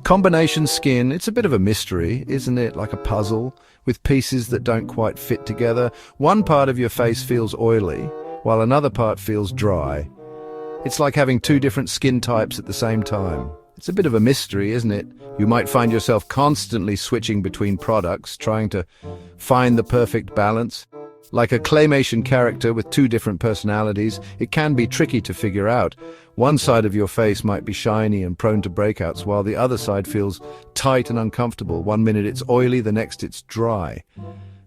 Combination skin, it's a bit of a mystery, isn't it? Like a puzzle, with pieces that don't quite fit together. One part of your face feels oily, while another part feels dry. It's like having two different skin types at the same time. It's a bit of a mystery, isn't it? You might find yourself constantly switching between products, trying to find the perfect balance. Like a claymation character with two different personalities, it can be tricky to figure out. One side of your face might be shiny and prone to breakouts, while the other side feels tight and uncomfortable. One minute it's oily, the next it's dry.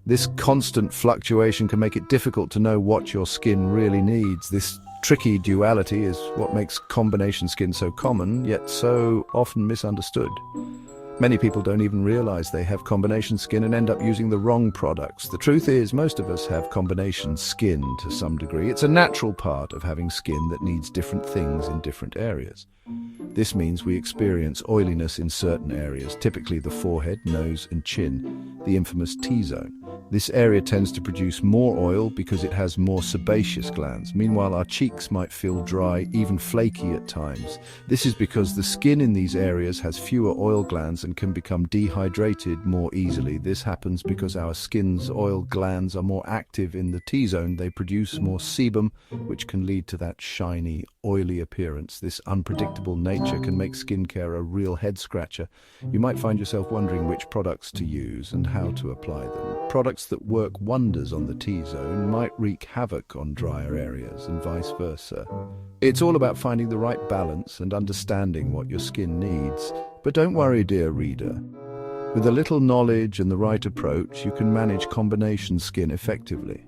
This constant fluctuation can make it difficult to know what your skin really needs. This tricky duality is what makes combination skin so common, yet so often misunderstood. Many people don't even realize they have combination skin and end up using the wrong products. The truth is, most of us have combination skin to some degree. It's a natural part of having skin that needs different things in different areas. This means we experience oiliness in certain areas, typically the forehead, nose, and chin, the infamous T-zone. This area tends to produce more oil because it has more sebaceous glands. Meanwhile, our cheeks might feel dry, even flaky at times. This is because the skin in these areas has fewer oil glands and can become dehydrated more easily. This happens because our skin's oil glands are more active in the T-zone. They produce more sebum, which can lead to that shiny, oily appearance. This unpredictable nature can make skincare a real head-scratcher. You might find yourself wondering which products to use and how to apply them. Products that work wonders on the T-zone might wreak havoc on drier areas, and vice versa. It's all about finding the right balance and understanding what your skin needs. But don't worry, dear reader. With a little knowledge and the right approach, you can manage combination skin effectively.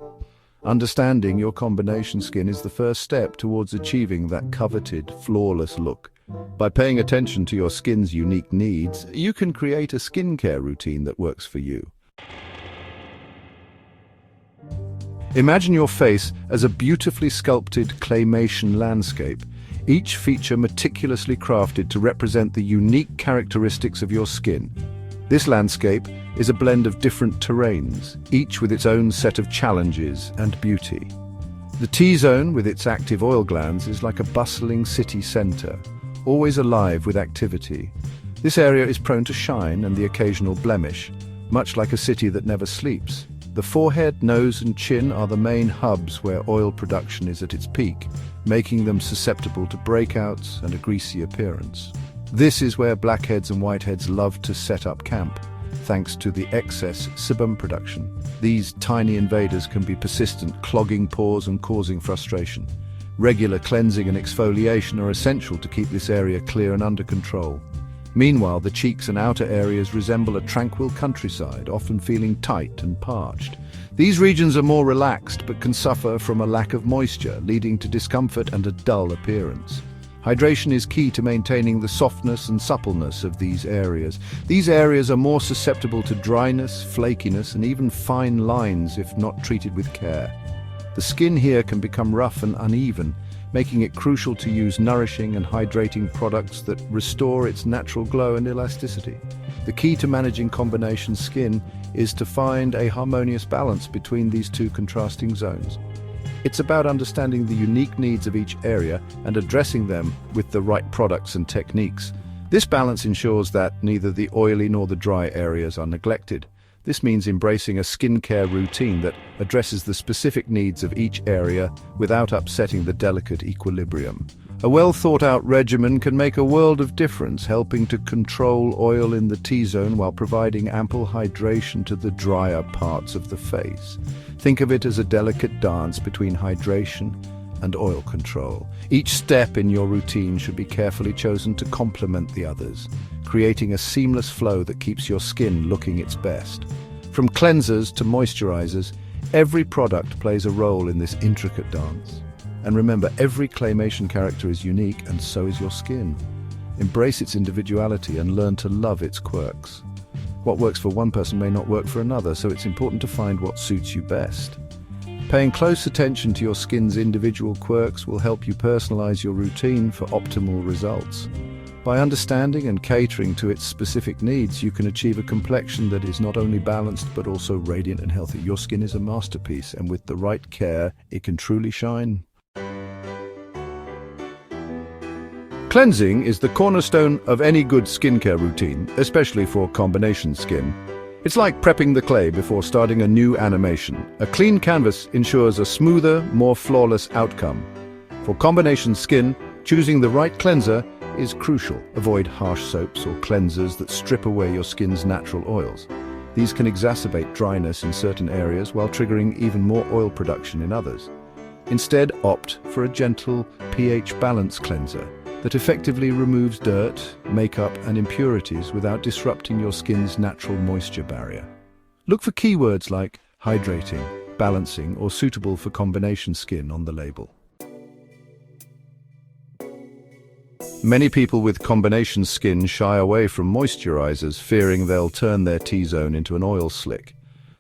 Understanding your combination skin is the first step towards achieving that coveted, flawless look. By paying attention to your skin's unique needs, you can create a skincare routine that works for you. Imagine your face as a beautifully sculpted claymation landscape, each feature meticulously crafted to represent the unique characteristics of your skin. This landscape is a blend of different terrains, each with its own set of challenges and beauty. The T-zone, with its active oil glands, is like a bustling city centre, always alive with activity. This area is prone to shine and the occasional blemish, much like a city that never sleeps. The forehead, nose, and chin are the main hubs where oil production is at its peak, making them susceptible to breakouts and a greasy appearance. This is where blackheads and whiteheads love to set up camp, thanks to the excess sebum production. These tiny invaders can be persistent, clogging pores and causing frustration. Regular cleansing and exfoliation are essential to keep this area clear and under control. Meanwhile, the cheeks and outer areas resemble a tranquil countryside, often feeling tight and parched. These regions are more relaxed but can suffer from a lack of moisture, leading to discomfort and a dull appearance. Hydration is key to maintaining the softness and suppleness of these areas. These areas are more susceptible to dryness, flakiness, and even fine lines if not treated with care. The skin here can become rough and uneven, making it crucial to use nourishing and hydrating products that restore its natural glow and elasticity. The key to managing combination skin is to find a harmonious balance between these two contrasting zones. It's about understanding the unique needs of each area and addressing them with the right products and techniques. This balance ensures that neither the oily nor the dry areas are neglected. This means embracing a skincare routine that addresses the specific needs of each area without upsetting the delicate equilibrium. A well-thought-out regimen can make a world of difference, helping to control oil in the T-zone while providing ample hydration to the drier parts of the face. Think of it as a delicate dance between hydration and oil control. Each step in your routine should be carefully chosen to complement the others, creating a seamless flow that keeps your skin looking its best. From cleansers to moisturizers, every product plays a role in this intricate dance. And remember, every claymation character is unique, and so is your skin. Embrace its individuality and learn to love its quirks. What works for one person may not work for another, so it's important to find what suits you best. Paying close attention to your skin's individual quirks will help you personalize your routine for optimal results. By understanding and catering to its specific needs, you can achieve a complexion that is not only balanced but also radiant and healthy. Your skin is a masterpiece, and with the right care, it can truly shine. Cleansing is the cornerstone of any good skincare routine, especially for combination skin. It's like prepping the clay before starting a new animation. A clean canvas ensures a smoother, more flawless outcome. For combination skin, choosing the right cleanser is crucial. Avoid harsh soaps or cleansers that strip away your skin's natural oils. These can exacerbate dryness in certain areas while triggering even more oil production in others. Instead, opt for a gentle pH balance cleanser that effectively removes dirt, makeup, and impurities without disrupting your skin's natural moisture barrier. Look for keywords like hydrating, balancing, or suitable for combination skin on the label. Many people with combination skin shy away from moisturizers, fearing they'll turn their T-zone into an oil slick.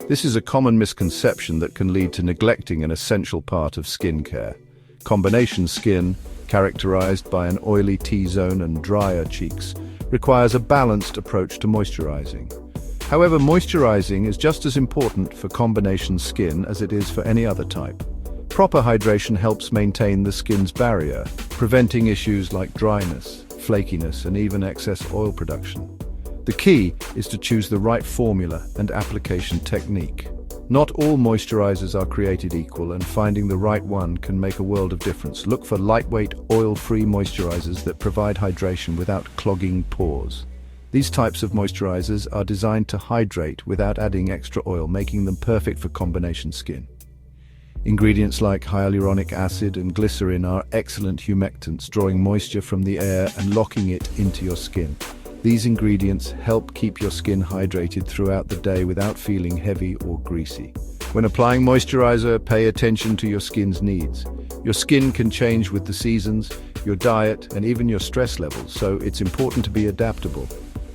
This is a common misconception that can lead to neglecting an essential part of skincare. Combination skin, characterized by an oily T-zone and drier cheeks, requires a balanced approach to moisturizing. However, moisturizing is just as important for combination skin as it is for any other type. Proper hydration helps maintain the skin's barrier, preventing issues like dryness, flakiness, and even excess oil production. The key is to choose the right formula and application technique. Not all moisturizers are created equal, and finding the right one can make a world of difference. Look for lightweight, oil-free moisturizers that provide hydration without clogging pores. These types of moisturizers are designed to hydrate without adding extra oil, making them perfect for combination skin. Ingredients like hyaluronic acid and glycerin are excellent humectants, drawing moisture from the air and locking it into your skin. These ingredients help keep your skin hydrated throughout the day without feeling heavy or greasy. When applying moisturizer, pay attention to your skin's needs. Your skin can change with the seasons, your diet, and even your stress levels, so it's important to be adaptable.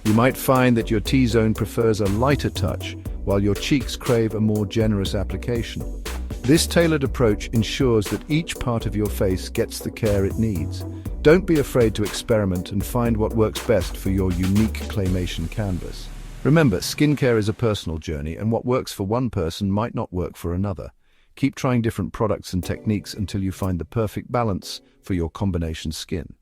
You might find that your T-zone prefers a lighter touch, while your cheeks crave a more generous application. This tailored approach ensures that each part of your face gets the care it needs. Don't be afraid to experiment and find what works best for your unique claymation canvas. Remember, skincare is a personal journey, and what works for one person might not work for another. Keep trying different products and techniques until you find the perfect balance for your combination skin.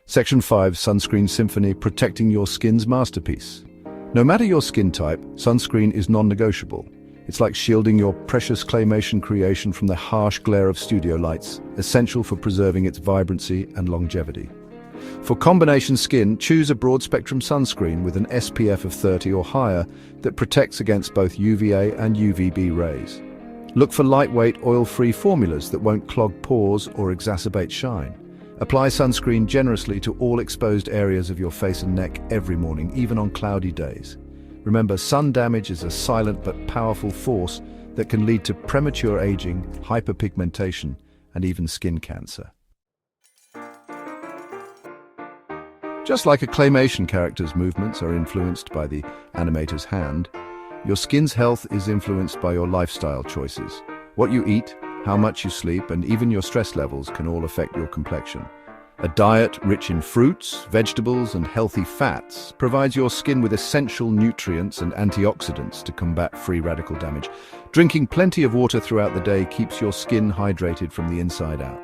Section 5, Sunscreen Symphony, protecting your skin's masterpiece. No matter your skin type, sunscreen is non-negotiable. It's like shielding your precious claymation creation from the harsh glare of studio lights, essential for preserving its vibrancy and longevity. For combination skin, choose a broad-spectrum sunscreen with an SPF of 30 or higher that protects against both UVA and UVB rays. Look for lightweight, oil-free formulas that won't clog pores or exacerbate shine. Apply sunscreen generously to all exposed areas of your face and neck every morning, even on cloudy days. Remember, sun damage is a silent but powerful force that can lead to premature aging, hyperpigmentation, and even skin cancer. Just like a claymation character's movements are influenced by the animator's hand, your skin's health is influenced by your lifestyle choices. What you eat, how much you sleep, and even your stress levels can all affect your complexion. A diet rich in fruits, vegetables, and healthy fats provides your skin with essential nutrients and antioxidants to combat free radical damage. Drinking plenty of water throughout the day keeps your skin hydrated from the inside out.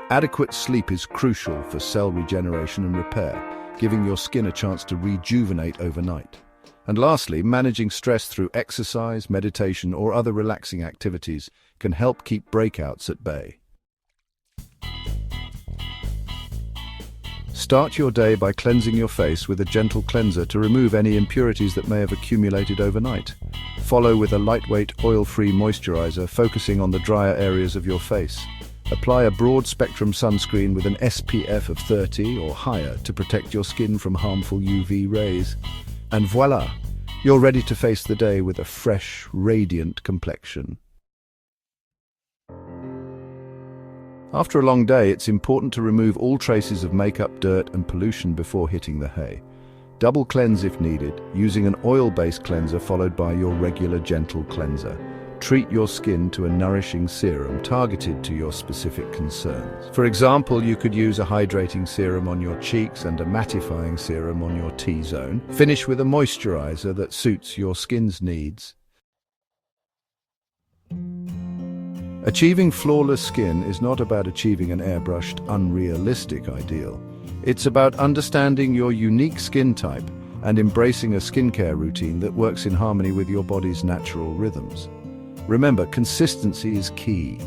Adequate sleep is crucial for cell regeneration and repair, giving your skin a chance to rejuvenate overnight. And lastly, managing stress through exercise, meditation, or other relaxing activities can help keep breakouts at bay. Start your day by cleansing your face with a gentle cleanser to remove any impurities that may have accumulated overnight. Follow with a lightweight, oil-free moisturizer, focusing on the drier areas of your face. Apply a broad-spectrum sunscreen with an SPF of 30 or higher to protect your skin from harmful UV rays. And voila! You're ready to face the day with a fresh, radiant complexion. After a long day, it's important to remove all traces of makeup, dirt, and pollution before hitting the hay. Double cleanse if needed, using an oil-based cleanser followed by your regular gentle cleanser. Treat your skin to a nourishing serum targeted to your specific concerns. For example, you could use a hydrating serum on your cheeks and a mattifying serum on your T-zone. Finish with a moisturizer that suits your skin's needs. Achieving flawless skin is not about achieving an airbrushed, unrealistic ideal. It's about understanding your unique skin type and embracing a skincare routine that works in harmony with your body's natural rhythms. Remember, consistency is key.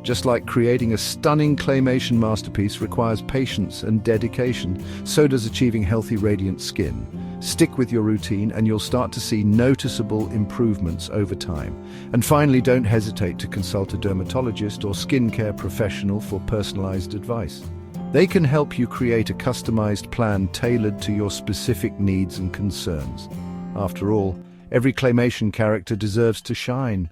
Just like creating a stunning claymation masterpiece requires patience and dedication, so does achieving healthy, radiant skin. Stick with your routine and you'll start to see noticeable improvements over time. And finally, don't hesitate to consult a dermatologist or skincare professional for personalized advice. They can help you create a customized plan tailored to your specific needs and concerns. After all, every claymation character deserves to shine.